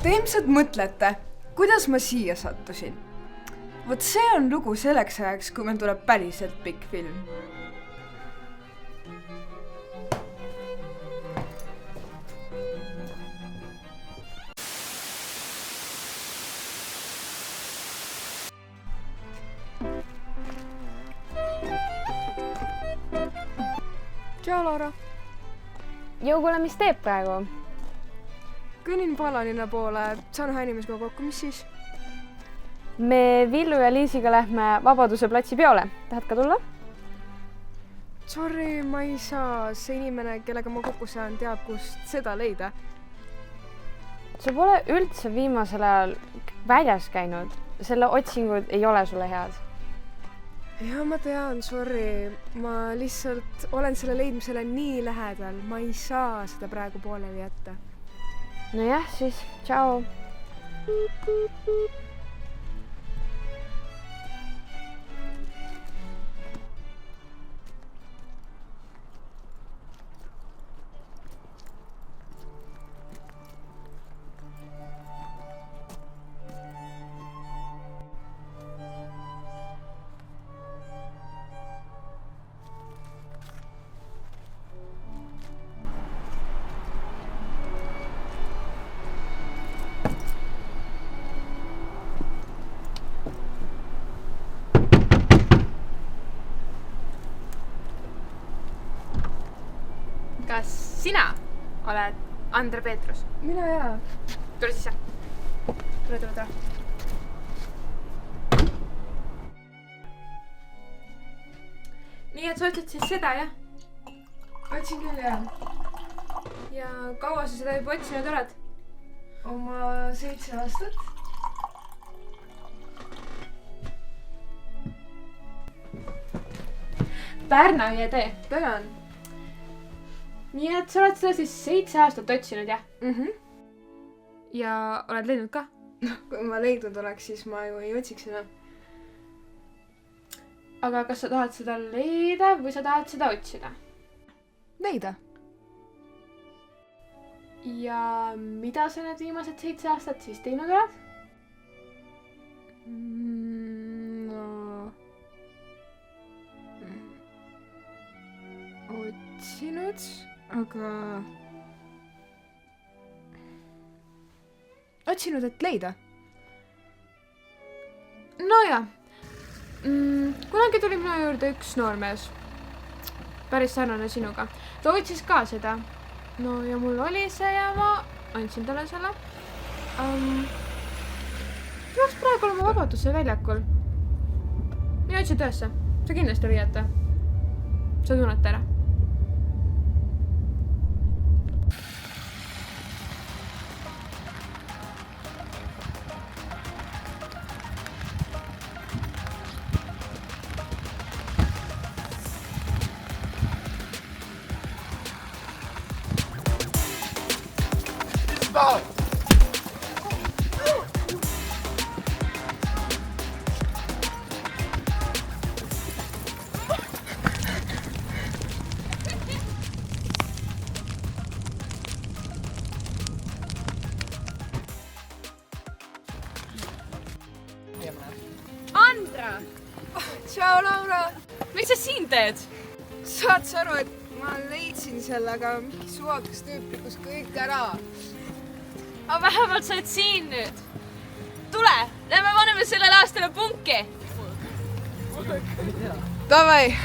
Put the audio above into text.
Te ilmselt mõtlete, kuidas ma siia sattusin. Vot see on lugu selleks ajaks, kui meil tuleb päriselt pikk film. Tšau, Laura. Kuule, mis teeb praegu? Kõnnin Palalinna poole, saan ühe inimesega kokku, mis siis? Me Villu ja Liisiga lähme Vabaduse platsi peole. Tahad ka tulla? Sorry, ma ei saa. See inimene, kellega ma kokku saan, teab, kust seda leida. Sa pole üldse viimasel ajal väljas käinud. Selle otsingud ei ole sulle head. Ja ma tean, sorry. Ma lihtsalt olen selle leidmisele nii lähedal. Ma ei saa seda praegu pooleli jätta. Nojah, siis tšau. Kas sina oled Andre Peetrus? Mina jaa. Tule sisse. Tule. Nii, et sa ütled siis seda, jah? Otsin küll, jah. Ja kaua sa seda juba otsinud oled? Oma 7 aastat. Pärna jäätee. Tänan. Nii, et sa oled seda siis 7 aastat otsinud, jah? Ja oled leidnud ka? Kui ma leidnud oleks, siis ma ju ei otsiks enam. Aga kas sa tahad seda leida või sa tahad seda otsida? Leida. Ja mida sa need viimased 7 aastat siis teinud oled? Otsinud, aga... Otsinud, et leida. Nojah. Kunagi tuli minu juurde üks noormees. Päris sarnane sinuga. Ta otsis ka seda. No ja mul oli see ja ma andsin talle selle. Peaks praegu olema Vabaduse väljakul. Mina otsin töösse. Sa kindlasti leiate. Sa tunnete ära. Andra! Tšau, Laura! Miks sa siin teed? Saad sa aru, et ma leidsin selle, aga mingi suvakas tüüp likus kõik ära. Aga vähemalt sa oled siin nüüd. Tule, lähme paneme sellele aastale punki! Davai!